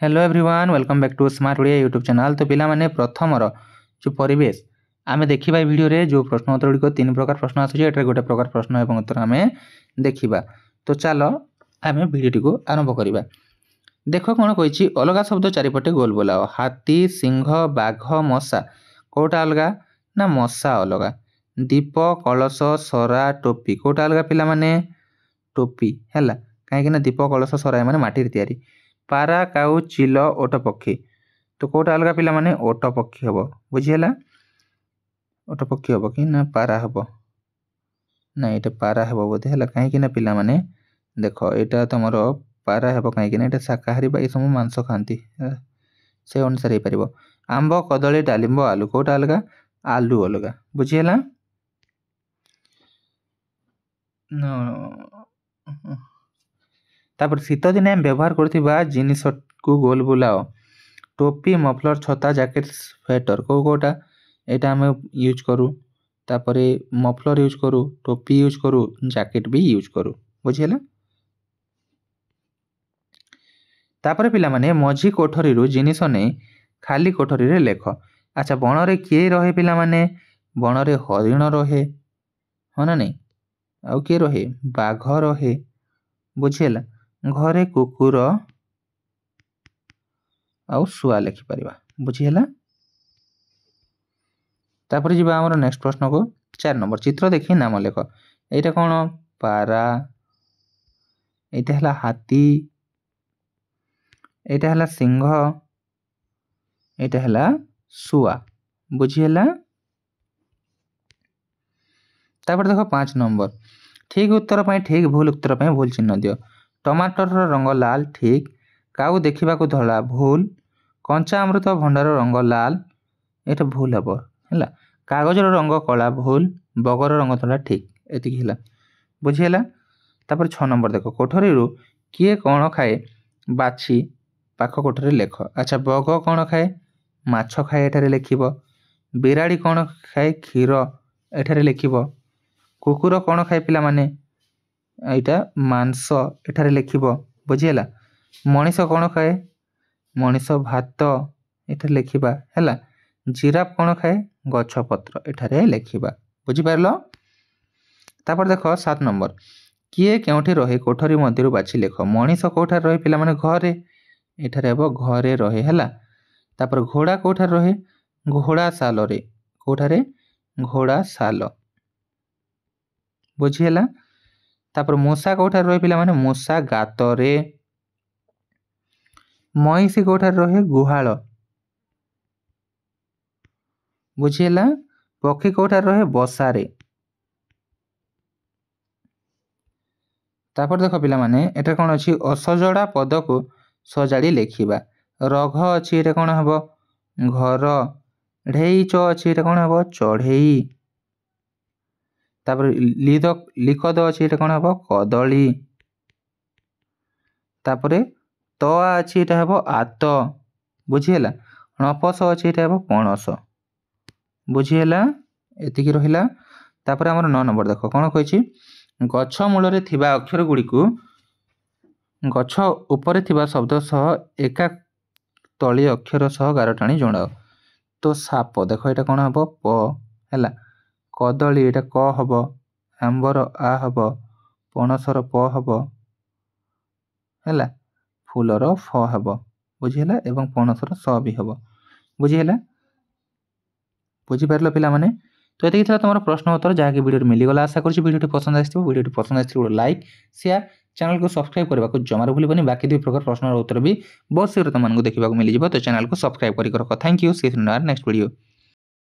Hello everyone welcome back to smart Odia YouTube channel. तो पिला माने प्रथमर जो परिवेश आमे देखिबा वीडियो रे जो प्रश्न उत्तर गुड़िक तीन प्रकार प्रश्न आसुचे एटा गोटे प्रकार प्रश्न एवं उत्तर आमे देखिबा। तो चलो आमे वीडियो को आरंभ करिबा। देखो कोन कहिछि अलगा शब्द चारिपटे गोल बोलाओ। हाथी सिंह बाघ मशा कोटा अलगा ना मशा अलगा। दीप कलश सरा टोपी कोटा अलगा पिला माने टोपी हैला काहे ना दीप कलश सरा माने माटी तैयारी। पारा काउ चिल ओट पक्षी तो कोटा अलगा पिला माने ओट पक्षी हबो बुझियला। ओट पक्षी हबो कि ना पारा हबो ना एटा पारा हबो बोधे हैला काहे ना पिला माने देखो एटा तमरो पारा हबो काहे ना एटा शाकाहारी बा ए सब मांस खांती से अनुसार हे परिबो। आंबो कदली डालिंबो आलू कोटा अलगा आलू अलगा बुझियला। तापर शीत दिन व्यवहार करथिबा जिनिस को गोल बुलाओ। टोपी मफलर छता जैकेट स्वेटर को कोटा एटा हम यूज करू। तापरे मफलर यूज करू टोपी यूज करू जैकेट भी यूज करू बुझियला। तापरे पिला माने मझी कोठरी रु जिनिस नै खाली कोठरी रे लेख। अच्छा बन रे किए रहे पिला माने बन रे हरिण रहे हो ना नहीं आउ किए रहे बाघ रहे बुझियला। घरे कुकुर आउ शुआ लिखि परिबा बुझियला। तापर जिबा हमर नेक्स्ट प्रश्न को 4 नंबर चित्र देखि नाम लेख। एटा कोन पारा एटा हला हाथी एटा हला सिंह एटा हला शुआ बुझियला। तापर देखो 5 नंबर ठीक उत्तर पई ठीक भूल उत्तर पई भूल चिन्ह दियो। टमाटर रो रंग लाल ठीक काउ देखिबा को धला भूल। कंचा अमृत भंडार रंग लाल एटा भूल हबो हैला। कागज रो रंग कला भूल बगर रंग धला ठीक एति हिला बुझियला। तापर 6 नंबर देखो कोठरी रु किए कोन खाए बाछी पाख कोठरी लेख। अच्छा बग कोन खाए माछ खाए एटारे लेखिबो। बिराड़ी कोन खाए क्षीर एटारे लेखिबो। कुकुर कोन खाए पिला माने एटा मांस एटारे लेखिबो बुझियला। मनीष कोन खाए मनीष भात एटारे लेखिबा हैला। जिराफ कोन खाए गछ पत्र एटारे लेखिबा बुझि परलो। तापर देखो 7 नंबर किए केउठी रहे कोठरी मध्यरु बाछि लेख। मनीष कोठा रहे पिला माने घरे एटारे हबो घरे रहे हैला। तापर घोड़ा कोठा रहे घोड़ा साल रे कोठारे घोड़ा साल बुझियला। तापर मूसा कोठा रहे पिला माने मूसा गात रे। मईसी कोठा रहे गुहाल बुझियला। पक्षी कोठा रहे बसा रे। तापर देखो पिला माने एटा कोन अछि असजड़ा पद को सजाडी लेखिबा। रघ अछि एटा कोन हबो घर। ढेईच अछि एटा कोन हबो चढ़ेई। तापर लिखद अछि एटा कोन हबो कदली। तापरे तआ अछि एटा हबो आत बुझियला। नपस अछि एटा हबो पणस बुझियला एति की रहिला। तापर हमर 9 नंबर देखो कोन कहिछि गछ मूल रे थिबा अक्षर गुडी को गछ ऊपर थिबा शब्द सह एका तळी अक्षर सह गार टाणी जोडाओ। तो साप देखो एटा कोन हबो प हैला। कदली एटा क हबो। आंबर आ हबो। पणसर प हबो हैला। फूलर फ हबो बुझियला एवं पणसर स भी हबो बुझियला। बुझि परलो पिला माने तो एति थिला तमरो प्रश्न उत्तर जहा कि वीडियो मिली गला। आशा करछि वीडियो पसंद आस्थिबो। वीडियो पसंद आस्थिबो लाइक शेयर चैनल को सब्सक्राइब करबा को जमार भूलिबनी। बाकी दुई प्रकार प्रश्न उत्तर भी बहुत शीघ्र तमन को देखिबा को मिली जिवो। तो चैनल को सब्सक्राइब करि रखो। Thank you see you in next video.